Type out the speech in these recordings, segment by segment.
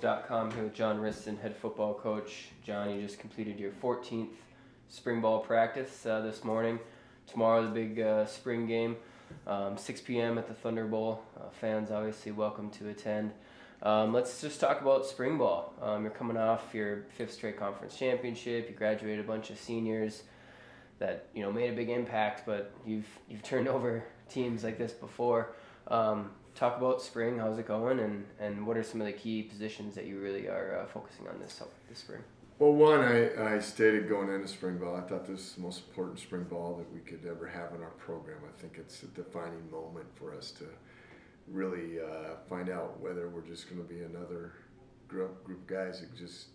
StoodOut.com here with John Wristen, head football coach. John, you just completed your 14th spring ball practice this morning. Tomorrow, the big spring game, 6 p.m. at the Thunder Bowl. Fans obviously welcome to attend. Let's just talk about spring ball. You're coming off your 5th straight conference championship. You graduated a bunch of seniors that made a big impact, but you've turned over teams like this before. Talk about spring. How's it going, and what are some of the key positions that you really are focusing on this spring? Well, one, I stated going into spring ball, I thought this is the most important spring ball that we could ever have in our program. I think it's a defining moment for us to really find out whether we're just going to be another group of guys that just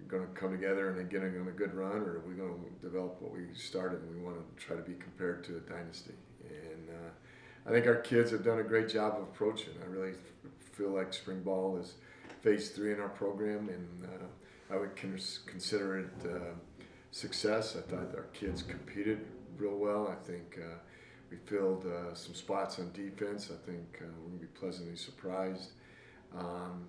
going to come together and get on a good run, or are we going to develop what we started and we want to try to be compared to a dynasty. And I think our kids have done a great job of approaching. I really feel like spring ball is phase 3 in our program, and I would consider it success. I thought our kids competed real well. I think we filled some spots on defense. I think we're going to be pleasantly surprised. On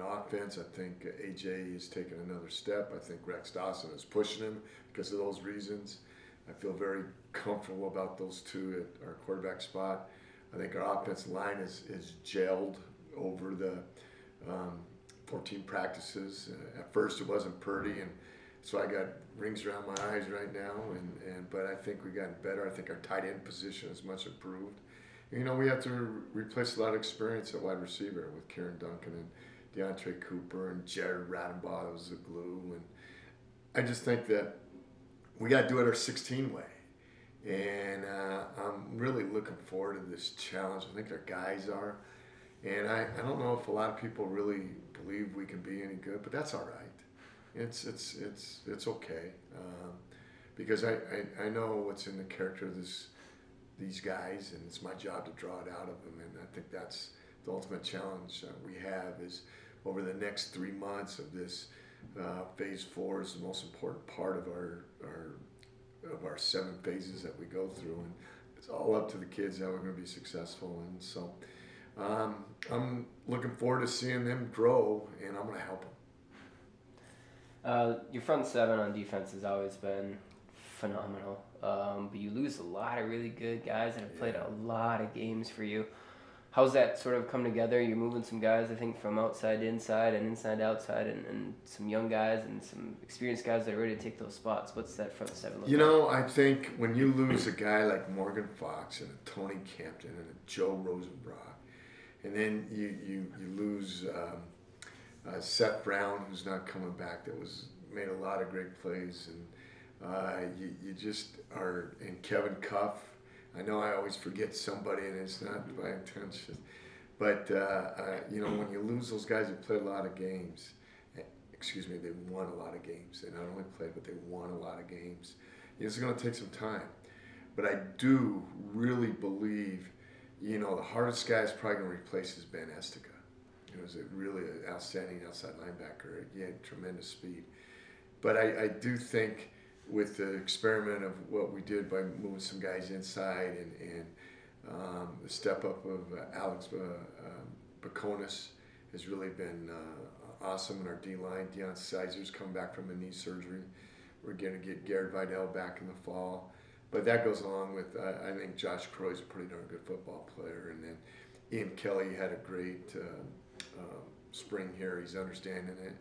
offense, I think AJ has taken another step. I think Rex Dawson is pushing him because of those reasons. I feel very comfortable about those two at our quarterback spot. I think our offensive line is gelled over the 14 practices. At first it wasn't pretty, and so I got rings around my eyes right now. But I think we got better. I think our tight end position is much improved. We have to replace a lot of experience at wide receiver with Karen Duncan and DeAndre Cooper and Jared Radenbaugh was the glue. And I just think that we got to do it our 16 way. And I'm really looking forward to this challenge. I think our guys are. And I don't know if a lot of people really believe we can be any good, but that's all right. It's okay. Because I know what's in the character of these guys, and it's my job to draw it out of them. And I think that's the ultimate challenge we have is over the next 3 months of this phase 4 is the most important part of our 7 phases that we go through, and it's all up to the kids how we're going to be successful. And so I'm looking forward to seeing them grow, and I'm going to help them. Your front 7 on defense has always been phenomenal, but you lose a lot of really good guys that have played a lot of games for you. How's that sort of come together? You're moving some guys, I think, from outside to inside and inside to outside, and some young guys and some experienced guys that are ready to take those spots. What's that front 7 look like? I think when you lose a guy like Morgan Fox and a Tony Campton and a Joe Rosenbrock, and then you lose Seth Brown, who's not coming back, that made a lot of great plays, and you just are, and Kevin Cuff. I know I always forget somebody, and it's not by intention. But, when you lose those guys who played a lot of games, they won a lot of games. They not only played, but they won a lot of games. It's going to take some time. But I do really believe, the hardest guy is probably going to replace is Ben Estica. He was really an outstanding outside linebacker. He had tremendous speed. But I do think with the experiment of what we did by moving some guys inside and the step up of Alex Baconis has really been awesome in our D-line. Deion Sizer's come back from a knee surgery. We're going to get Garrett Vidal back in the fall. But that goes along with, I think Josh Croy's a pretty darn good football player. And then Ian Kelly had a great spring here. He's understanding it.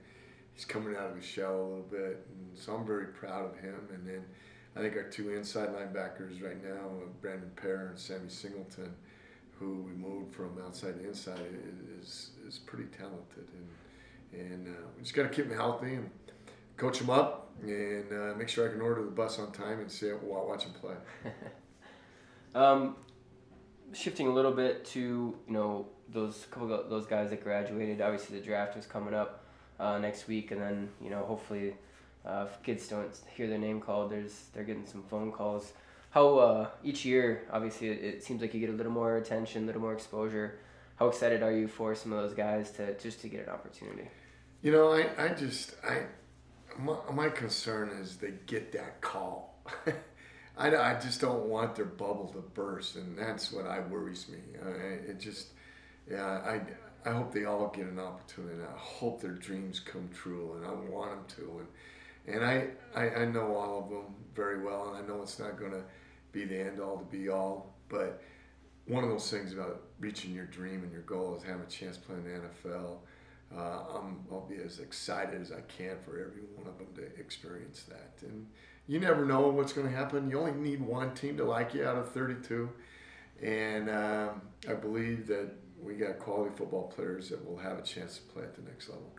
He's coming out of his shell a little bit, and so I'm very proud of him. And then I think our 2 inside linebackers right now, Brandon Pear and Sammy Singleton, who we moved from outside to inside, is pretty talented. And we just got to keep them healthy and coach them up, and make sure I can order the bus on time and see it while I watch them play. Shifting a little bit to those guys that graduated. Obviously, the draft is coming up next week, and then hopefully if kids don't hear their name called, they're getting some phone calls. How each year, obviously, it seems like you get a little more attention, a little more exposure. How excited are you for some of those guys to get an opportunity? My concern is they get that call. I just don't want their bubble to burst, and that's what worries me. I hope they all get an opportunity. And I hope their dreams come true, and I want them to. And I know all of them very well, and I know it's not going to be the end all to be all. But one of those things about reaching your dream and your goal is having a chance playing in the NFL. I'll be as excited as I can for every one of them to experience that. And you never know what's going to happen. You only need one team to like you out of 32. And I believe that we got quality football players that will have a chance to play at the next level.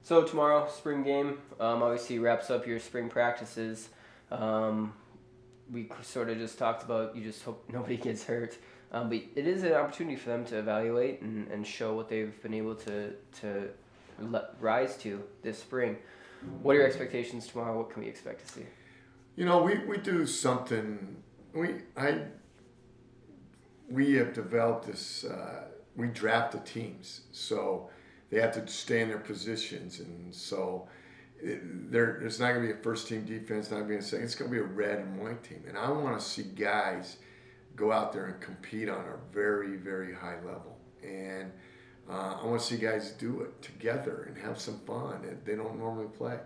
So tomorrow, spring game, obviously wraps up your spring practices. We sort of just talked about you just hope nobody gets hurt. But it is an opportunity for them to evaluate and show what they've been able to rise to this spring. What are your expectations tomorrow? What can we expect to see? You know, we do something. We have developed this. We draft the teams, so they have to stay in their positions, and so there's not going to be a first team defense. Not going to be a second. It's going to be a red and white team, and I want to see guys go out there and compete on a very, very high level. And I want to see guys do it together and have some fun that they don't normally play.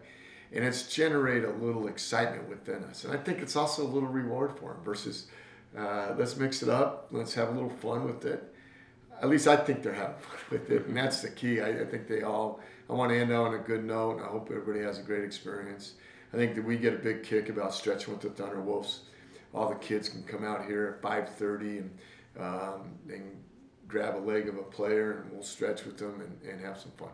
And it's generate a little excitement within us. And I think it's also a little reward for them versus let's mix it up. Let's have a little fun with it. At least I think they're having fun with it. And that's the key. I think I want to end on a good note. And I hope everybody has a great experience. I think that we get a big kick about stretching with the Thunder Wolves. All the kids can come out here at 5:30 and grab a leg of a player, and we'll stretch with them and have some fun.